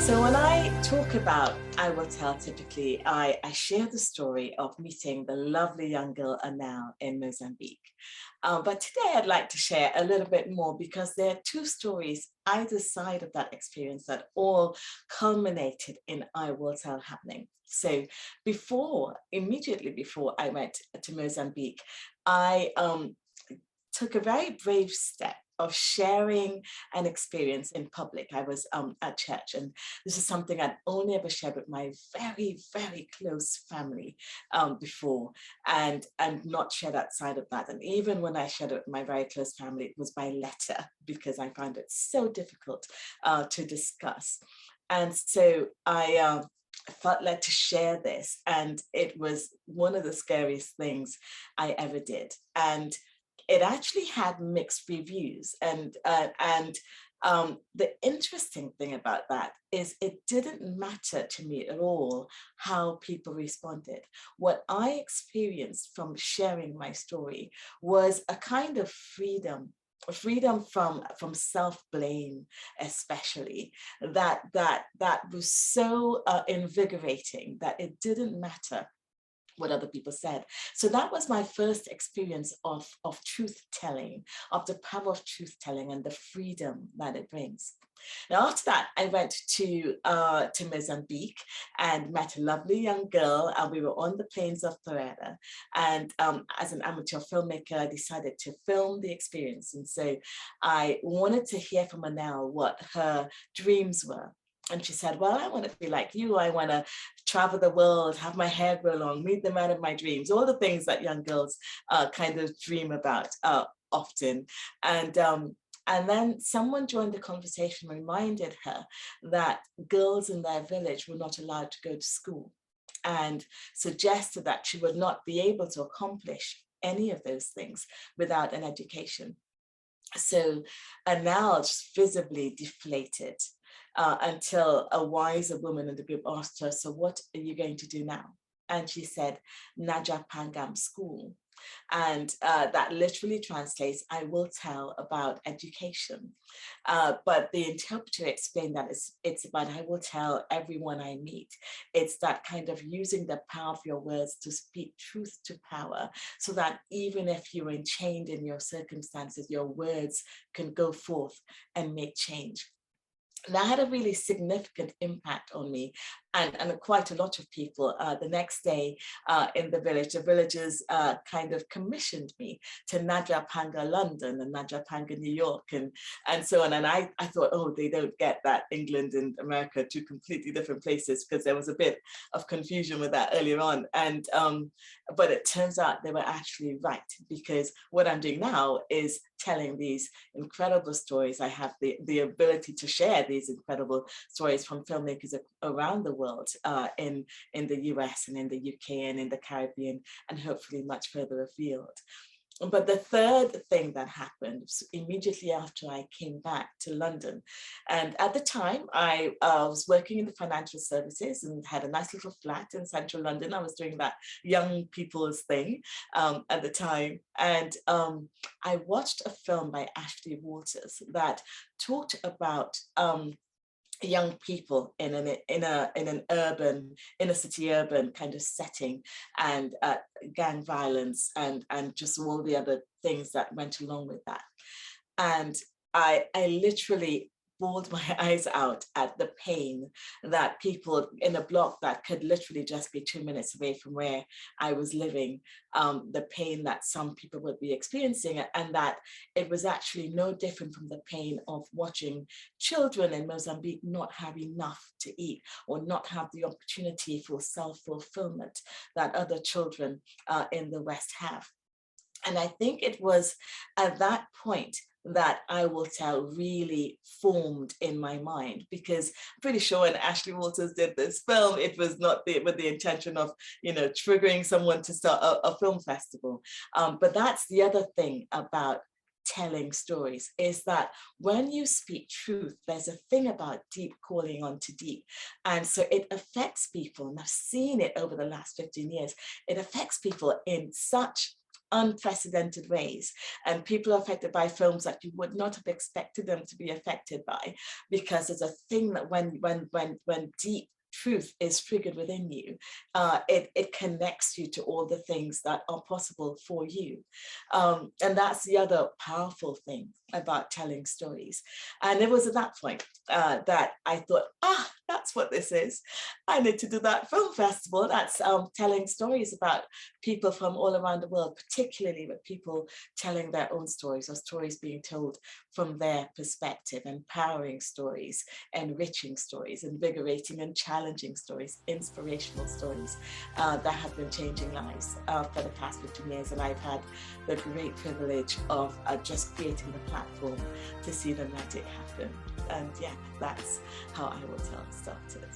So when I talk about I Will Tell, typically I share the story of meeting the lovely young girl Anel in Mozambique. But today I'd like to share a little bit more because there are two stories either side of that experience that all culminated in I Will Tell happening. So immediately before I went to Mozambique, I took a very brave step of sharing an experience in public. I was at church, and this is something I'd only ever shared with my very, very close family before, and not shared outside of that. And even when I shared it with my very close family, it was by letter because I found it so difficult to discuss. And so I felt led to share this, and it was one of the scariest things I ever did. And it actually had mixed reviews, and the interesting thing about that is it didn't matter to me at all how people responded. What I experienced from sharing my story was a kind of freedom, from self-blame, especially that was so invigorating that it didn't matter what other people said. So that was my first experience of truth telling, of the power of truth telling and the freedom that it brings. Now, after that, I went to Mozambique and met a lovely young girl, and we were on the plains of Florida. And as an amateur filmmaker, I decided to film the experience. And so I wanted to hear from Anel what her dreams were. And she said, well, I want to be like you. I want to travel the world, have my hair grow long, meet the man of my dreams, all the things that young girls kind of dream about often. And then someone joined the conversation, reminded her that girls in their village were not allowed to go to school, and suggested that she would not be able to accomplish any of those things without an education. So Anel just visibly deflated until a wiser woman in the group asked her, so what are you going to do now? And she said, Naja Pangam School. And that literally translates, I will tell about education. But the interpreter explained that it's about, I will tell everyone I meet. It's that kind of using the power of your words to speak truth to power, so that even if you're enchained in your circumstances, your words can go forth and make change. That had a really significant impact on me and quite a lot of people. The next day in the village, the villagers kind of commissioned me to Naja Panga London and Naja Panga New York and so on. And I thought, oh, they don't get that England and America, two completely different places, because there was a bit of confusion with that earlier on. And but it turns out they were actually right, because what I'm doing now is telling these incredible stories. I have the ability to share these incredible stories from filmmakers around the world, in the US and in the UK and in the Caribbean, and hopefully much further afield. But the third thing that happened was immediately after I came back to London. And at the time, I was working in the financial services and had a nice little flat in central London. I was doing that young people's thing at the time. And I watched a film by Ashley Walters that talked about young people in an urban, inner city urban kind of setting, and gang violence and just all the other things that went along with that. And I literally bawled my eyes out at the pain that people in a block that could literally just be 2 minutes away from where I was living, the pain that some people would be experiencing, and that it was actually no different from the pain of watching children in Mozambique not have enough to eat or not have the opportunity for self-fulfillment that other children in the West have. And I think it was at that point that I Will Tell really formed in my mind, because I'm pretty sure when Ashley Walters did this film, it was not with the intention of, triggering someone to start a film festival. But that's the other thing about telling stories, is that when you speak truth, there's a thing about deep calling onto deep. And so it affects people, and I've seen it over the last 15 years. It affects people in such unprecedented ways. And people are affected by films that you would not have expected them to be affected by, because it's a thing that when deep truth is triggered within you, it connects you to all the things that are possible for you. And that's the other powerful thing about telling stories. And it was at that point that I thought, that's what this is. I need to do that film festival. That's telling stories about people from all around the world, particularly with people telling their own stories, or stories being told from their perspective, empowering stories, enriching stories, invigorating and challenging stories, inspirational stories that have been changing lives for the past 15 years. And I've had the great privilege of just creating the platform to see the magic happen. And yeah, that's how I Will Tell started.